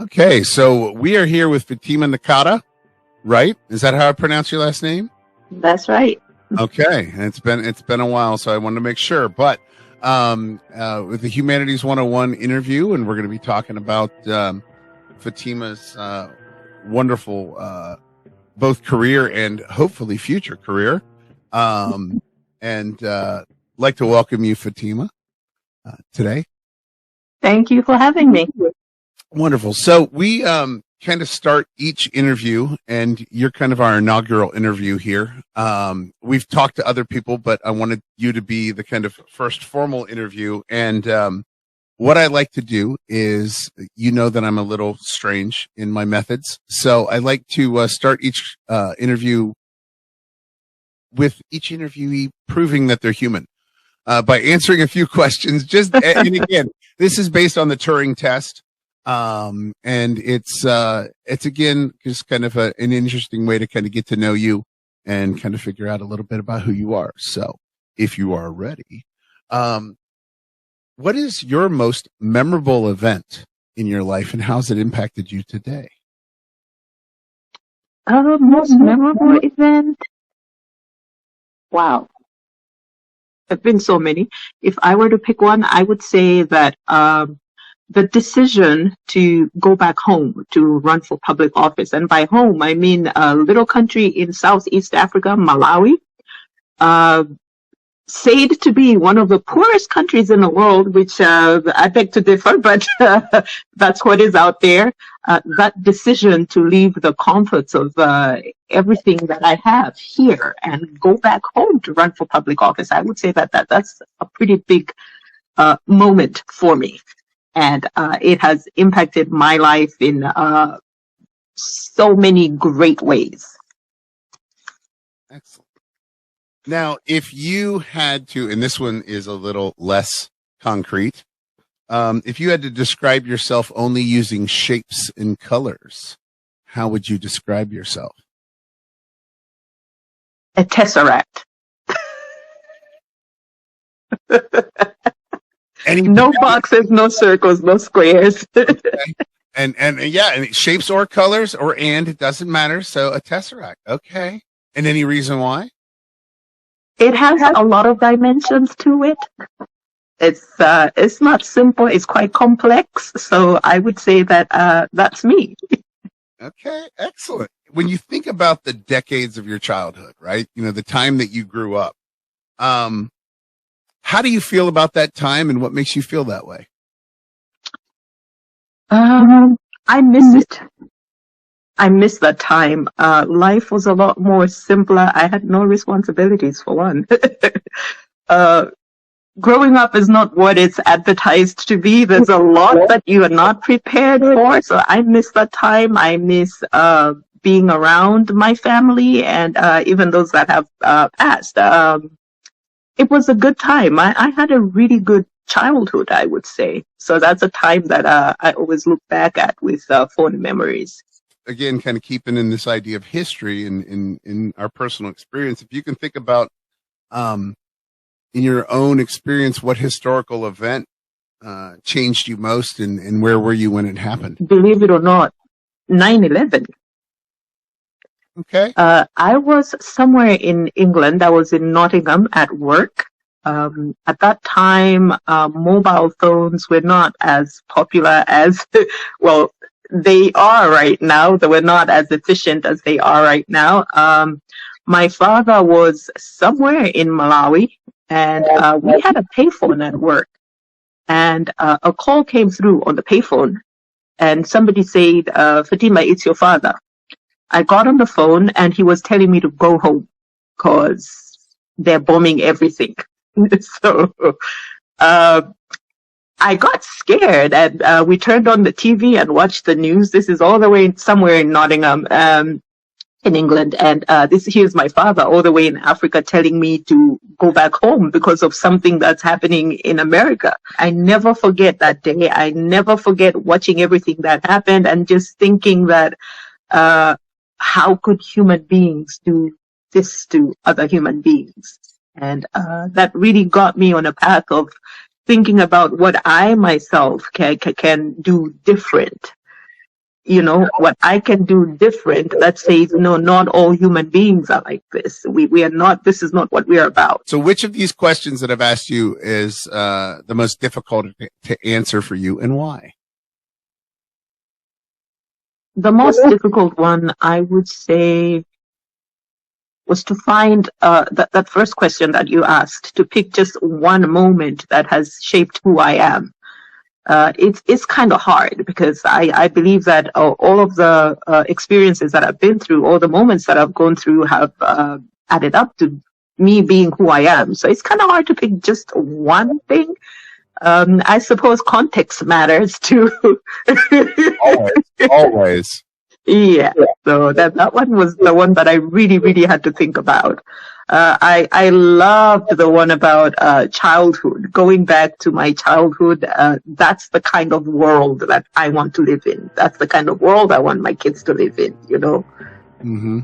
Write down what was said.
Okay, so we are here with Fatima Nkata, right? Is that how I pronounce your last name? That's right. Okay, and it's been a while, so I wanted to make sure. But with the Humanities 101 interview, and we're going to be talking about Fatima's wonderful both career and hopefully future career. And like to welcome you, Fatima, today. Thank you for having me. Wonderful. So we kind of start each interview, and you're kind of our inaugural interview here. We've talked to other people, but I wanted you to be the kind of first formal interview. And what I like to do is, you know that I'm a little strange in my methods. So I like to start each interview with each interviewee proving that they're human by answering a few questions. And again, this is based on the Turing test. And it's again, just kind of an interesting way to kind of get to know you and kind of figure out a little bit about who you are. So if you are ready, what is your most memorable event in your life, and how's it impacted you today? Most memorable event? Wow. There've been so many. If I were to pick one, I would say that, the decision to go back home to run for public office. And by home, I mean a little country in Southeast Africa, Malawi, said to be one of the poorest countries in the world, which I beg to differ, but that's what is out there. That decision to leave the comforts of everything that I have here and go back home to run for public office, I would say that's a pretty big moment for me. And it has impacted my life in so many great ways. Excellent. Now, if you had to, and this one is a little less concrete, if you had to describe yourself only using shapes and colors, how would you describe yourself? A tesseract. No boxes, no circles, no squares. Okay. And yeah, and shapes or colors it doesn't matter. So a tesseract. Okay. And any reason why? It has a lot of dimensions to it. It's not simple. It's quite complex. So I would say that that's me. Okay. Excellent. When you think about the decades of your childhood, right? You know, the time that you grew up, how do you feel about that time, and what makes you feel that way? I miss it. I miss that time. Life was a lot more simpler. I had no responsibilities, for one. Growing up is not what it's advertised to be. There's a lot that you are not prepared for. So I miss that time. I miss being around my family and even those that have passed. It was a good time. I had a really good childhood, I would say. So that's a time that I always look back at with fond memories. Again, kind of keeping in this idea of history and in our personal experience, if you can think about in your own experience, what historical event changed you most, and where were you when it happened? Believe it or not, 9/11. Okay. I was somewhere in England. I was in Nottingham at work. At that time, mobile phones were not as popular as, well, they are right now. They were not as efficient as they are right now. My father was somewhere in Malawi, and we had a payphone at work. And a call came through on the payphone, and somebody said, Fatima, it's your father. I got on the phone, and he was telling me to go home because they're bombing everything. So I got scared, and we turned on the TV and watched the news. This is all the way somewhere in Nottingham, in England. And here's my father all the way in Africa telling me to go back home because of something that's happening in America. I never forget that day. I never forget watching everything that happened and just thinking that, how could human beings do this to other human beings? And that really got me on a path of thinking about what I myself can do different you know, what I can do different that says, no, not all human beings are like this. We are not, this is not what we are about. So which of these questions that I've asked you is the most difficult to answer for you, and why? The most difficult one, I would say, was to find that first question that you asked, to pick just one moment that has shaped who I am. It's kind of hard, because I believe that all of the experiences that I've been through, all the moments that I've gone through have added up to me being who I am. So it's kind of hard to pick just one thing. I suppose context matters too. Always. Yeah. So that one was the one that I really had to think about. I loved the one about childhood, going back to my childhood. That's the kind of world that I want to live in. That's the kind of world I want my kids to live in, you know. Mm-hmm.